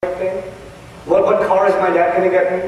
thing. What car is my dad going to get me?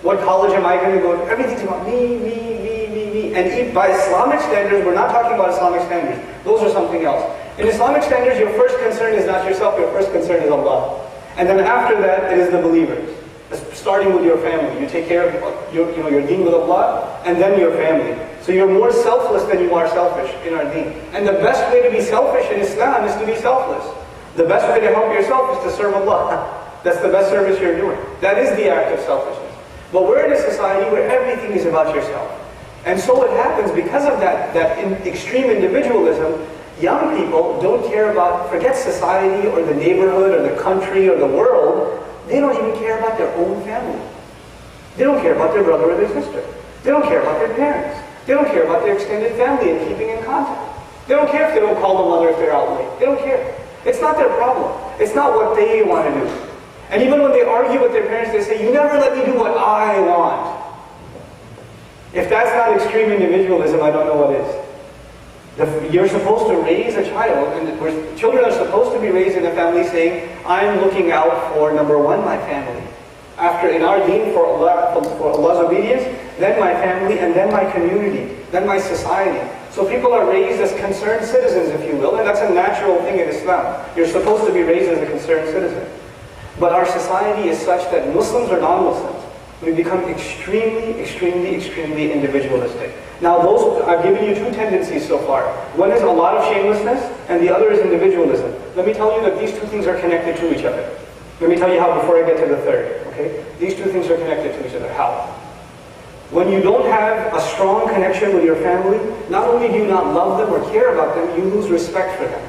What college am I going to go to? Everything's about me. And by Islamic standards, we're not talking about Islamic standards. Those are something else. In Islamic standards, your first concern is not yourself, your first concern is Allah. And then after that, it is the believers. Starting with your family. You take care of your deen with Allah, and then your family. So you're more selfless than you are selfish in our deen. And the best way to be selfish in Islam is to be selfless. The best way to help yourself is to serve Allah. That's the best service you're doing. That is the act of selfishness. But we're in a society where everything is about yourself. And so what happens, because of that extreme individualism, young people don't care about, forget society or the neighborhood or the country or the world, they don't even care about their own family. They don't care about their brother or their sister. They don't care about their parents. They don't care about their extended family and keeping in contact. They don't care if they don't call the mother if they're out late. They don't care. It's not their problem. It's not what they want to do. And even when they argue with their parents, they say, you never let me do what I want. If that's not extreme individualism, I don't know what is. You're supposed to raise a child, and children are supposed to be raised in a family saying, I'm looking out for, number one, my family. After, in our deen, for Allah's obedience, then my family, and then my community, then my society. So people are raised as concerned citizens, if you will, and that's a natural thing in Islam. You're supposed to be raised as a concerned citizen. But our society is such that Muslims or non-Muslims, we become extremely individualistic. Now I've given you two tendencies so far. One is a lot of shamelessness, and the other is individualism. Let me tell you that these two things are connected to each other. Let me tell you how before I get to the third, okay? These two things are connected to each other. How? When you don't have a strong connection with your family, not only do you not love them or care about them, you lose respect for them.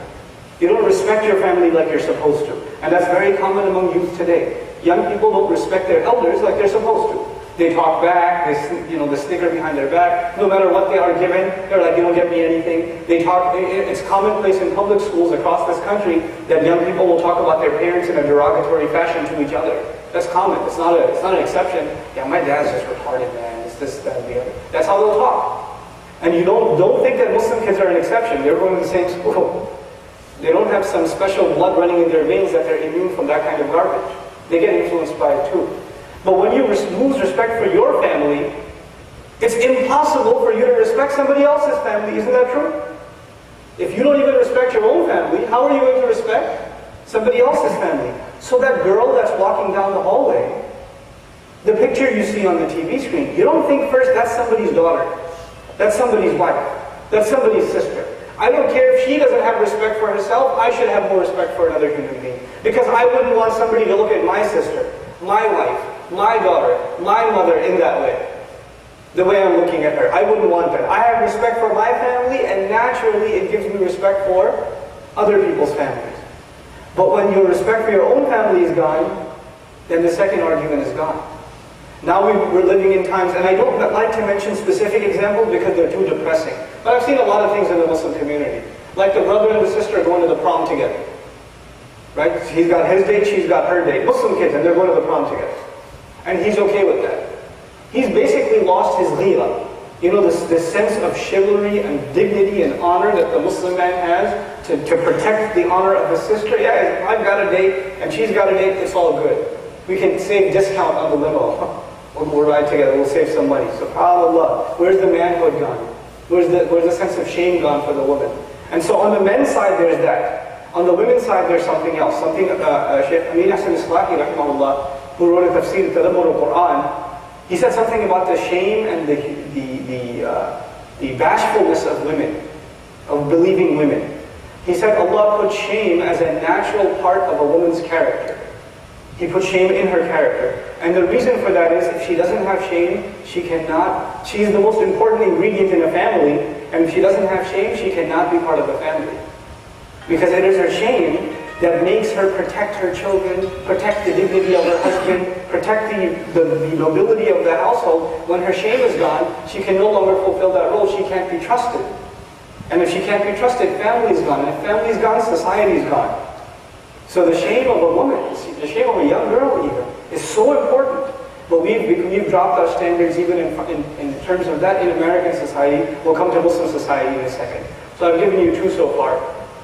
You don't respect your family like you're supposed to. And that's very common among youth today. Young people don't respect their elders like they're supposed to. They talk back, they snicker behind their back. No matter what they are given, they're like, you don't get me anything. They talk. It's commonplace in public schools across this country that young people will talk about their parents in a derogatory fashion to each other. That's common. It's not an exception. Yeah, my dad's just retarded, man. It's this, that, and the other. That's how they'll talk. And you don't think that Muslim kids are an exception. They're going to the same school. They don't have some special blood running in their veins that they're immune from that kind of garbage. They get influenced by it too. But when you lose respect for your family, it's impossible for you to respect somebody else's family. Isn't that true? If you don't even respect your own family, how are you going to respect somebody else's family? So that girl that's walking down the hallway, the picture you see on the TV screen, you don't think first that's somebody's daughter, that's somebody's wife, that's somebody's sister. I don't care if she doesn't have respect for herself, I should have more respect for another human being. Because I wouldn't want somebody to look at my sister, my wife, my daughter, my mother in that way. The way I'm looking at her. I wouldn't want that. I have respect for my family, and naturally it gives me respect for other people's families. But when your respect for your own family is gone, then the second argument is gone. Now we're living in times, and I don't like to mention specific examples because they're too depressing. But I've seen a lot of things in the Muslim community. Like the brother and the sister going to the prom together. Right? He's got his date, she's got her date. Muslim kids, and they're going to the prom together. And he's okay with that. He's basically lost his ghira. You know, this sense of chivalry and dignity and honor that the Muslim man has to protect the honor of his sister. Yeah, I've got a date, and she's got a date, it's all good. We can save discount on the limo. We'll ride together, we'll save some money. SubhanAllah, where's the manhood gone? Where's the sense of shame gone for the woman? And so on the men's side, there's that. On the women's side, there's something else. Something Shaykh Amin Hassan Islahi, rahimahullah, who wrote a tafsir, Tadabbur al-Quran, he said something about the shame and the bashfulness of women, of believing women. He said Allah put shame as a natural part of a woman's character. He put shame in her character. And the reason for that is if she doesn't have shame, she is the most important ingredient in a family, and if she doesn't have shame, she cannot be part of the family. Because it is her shame that makes her protect her children, protect the dignity of her husband, protect the nobility of the household. When her shame is gone, she can no longer fulfill that role. She can't be trusted. And if she can't be trusted, family is gone. And if family is gone, society is gone. So the shame of a woman, the shame of a young girl even, is so important. But we've dropped our standards even in terms of that in American society. We'll come to Muslim society in a second. So I've given you two so far.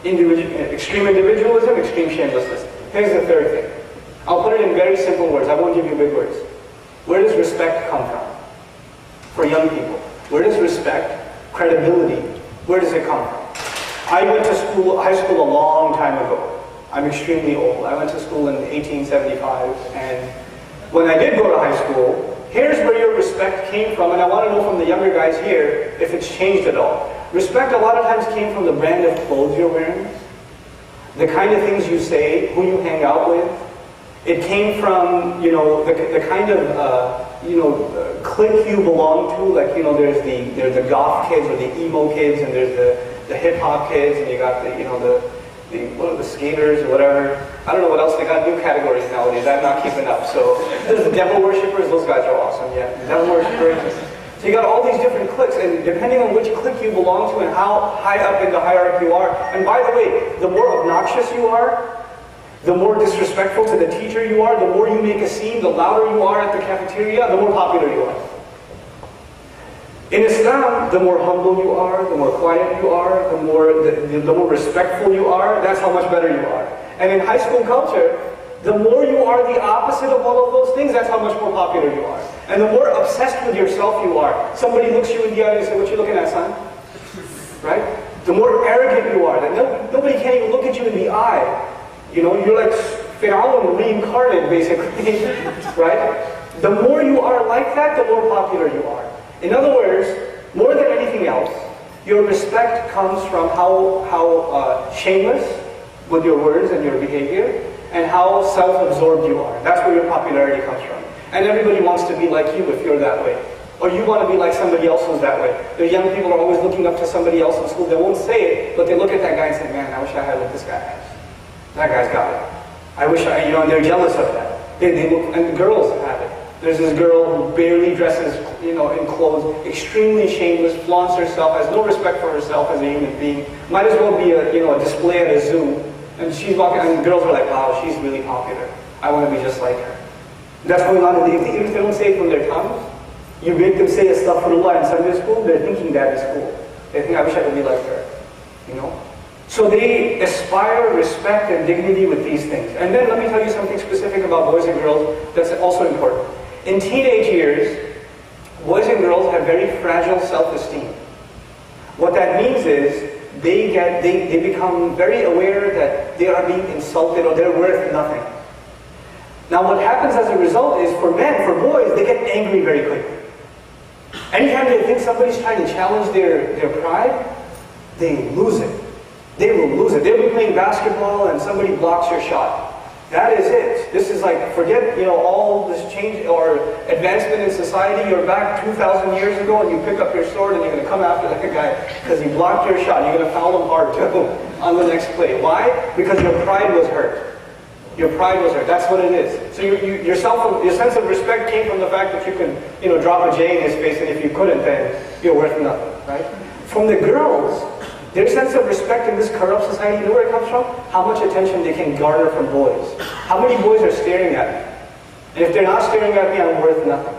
Extreme individualism, extreme shamelessness. Here's the third thing. I'll put it in very simple words. I won't give you big words. Where does respect come from? For young people. Where does respect, credibility, where does it come from? I went to school, high school a long time ago. I'm extremely old. I went to school in 1875, and when I did go to high school, here's where your respect came from, and I want to know from the younger guys here if it's changed at all. Respect a lot of times came from the brand of clothes you're wearing, the kind of things you say, who you hang out with. It came from, you know, the kind of, you know, clique you belong to. Like, you know, there's the goth kids or the emo kids, and there's the hip hop kids, and you got the, you know, what are the skaters or whatever. I don't know what else, they got new categories nowadays. I'm not keeping up. So there's the devil worshippers, those guys are awesome, yeah. The devil worshippers. So you got all these different cliques, and depending on which clique you belong to and how high up in the hierarchy you are, and by the way, the more obnoxious you are, the more disrespectful to the teacher you are, the more you make a scene, the louder you are at the cafeteria, the more popular you are. In Islam, the more humble you are, the more quiet you are, the more respectful you are, that's how much better you are. And in high school culture, the more you are the opposite of all of those things, that's how much more popular you are. And the more obsessed with yourself you are. Somebody looks you in the eye and says, "What you looking at, son?" Right? The more arrogant you are, that nobody can even look at you in the eye. You know, you're like Fir'aun reincarnated, basically, right? The more you are like that, the more popular you are. In other words, more than anything else, your respect comes from how shameless with your words and your behavior, and how self-absorbed you are. That's where your popularity comes from. And everybody wants to be like you if you're that way. Or you want to be like somebody else who's that way. The young people are always looking up to somebody else in school. They won't say it, but they look at that guy and say, "Man, I wish I had what this guy has. That guy's got it. I wish I," you know, and they're jealous of that. They look, and the girls have it. There's this girl who barely dresses, you know, in clothes, extremely shameless, flaunts herself, has no respect for herself as a human being. Might as well be a, you know, a display at a zoo. And she's walking, and the girls are like, "Wow, she's really popular. I want to be just like her." That's going on. Even if they don't say it from their tongues, you make them say astaghfirullah in Sunday school, they're thinking that in school. They think, "I wish I could be like her." You know? So they aspire respect and dignity with these things. And then let me tell you something specific about boys and girls that's also important. In teenage years, boys and girls have very fragile self-esteem. What that means is they become very aware that they are being insulted or they're worth nothing. Now what happens as a result is for men, for boys, they get angry very quickly. Anytime they think somebody's trying to challenge their pride, they lose it. They will lose it. They'll be playing basketball and somebody blocks your shot. That is it. This is like, forget, you know, all this change or advancement in society. You're back 2,000 years ago and you pick up your sword and you're going to come after that guy because he blocked your shot. You're going to foul him hard too on the next play. Why? Because your pride was hurt. Your pride was hurt. That's what it is. So your sense of respect came from the fact that you could, you know, drop a J in his face, and if you couldn't, then you're worth nothing, right? From the girls, their sense of respect in this corrupt society, you know where it comes from? How much attention they can garner from boys. How many boys are staring at me? And if they're not staring at me, I'm worth nothing.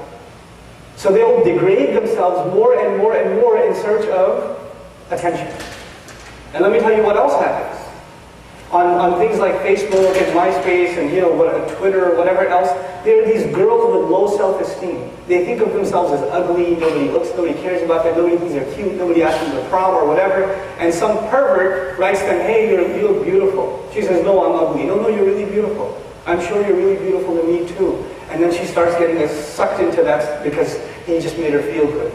So they'll degrade themselves more and more and more in search of attention. And let me tell you what else happens. On things like Facebook and MySpace and, you know, Twitter or whatever else, there are these girls with low self-esteem. They think of themselves as ugly, nobody cares about them, nobody thinks they're cute, nobody asks them to prom or whatever, and some pervert writes them, "Hey, you look beautiful." She says, "No, I'm ugly." "No, you're really beautiful. I'm sure you're really beautiful to me too." And then she starts getting sucked into that because he just made her feel good.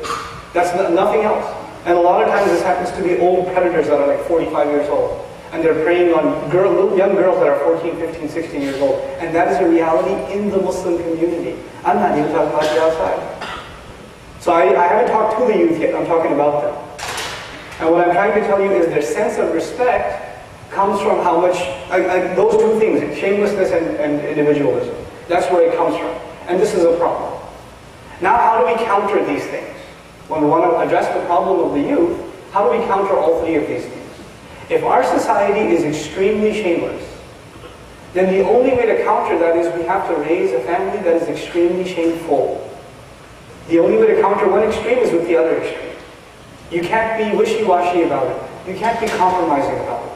That's nothing else. And a lot of times this happens to be old predators that are like 45 years old. And they're preying on young girls that are 14, 15, 16 years old. And that is a reality in the Muslim community. I'm not even talking about the outside. So I haven't talked to the youth yet, I'm talking about them. And what I'm trying to tell you is their sense of respect comes from how much, those two things, shamelessness and individualism. That's where it comes from. And this is a problem. Now how do we counter these things? When we want to address the problem of the youth, how do we counter all three of these things? If our society is extremely shameless, then the only way to counter that is we have to raise a family that is extremely shameful. The only way to counter one extreme is with the other extreme. You can't be wishy-washy about it. You can't be compromising about it.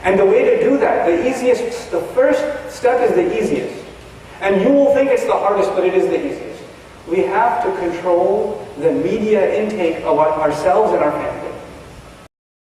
And the way to do that, the first step is the easiest. And you will think it's the hardest, but it is the easiest. We have to control the media intake of ourselves and our families.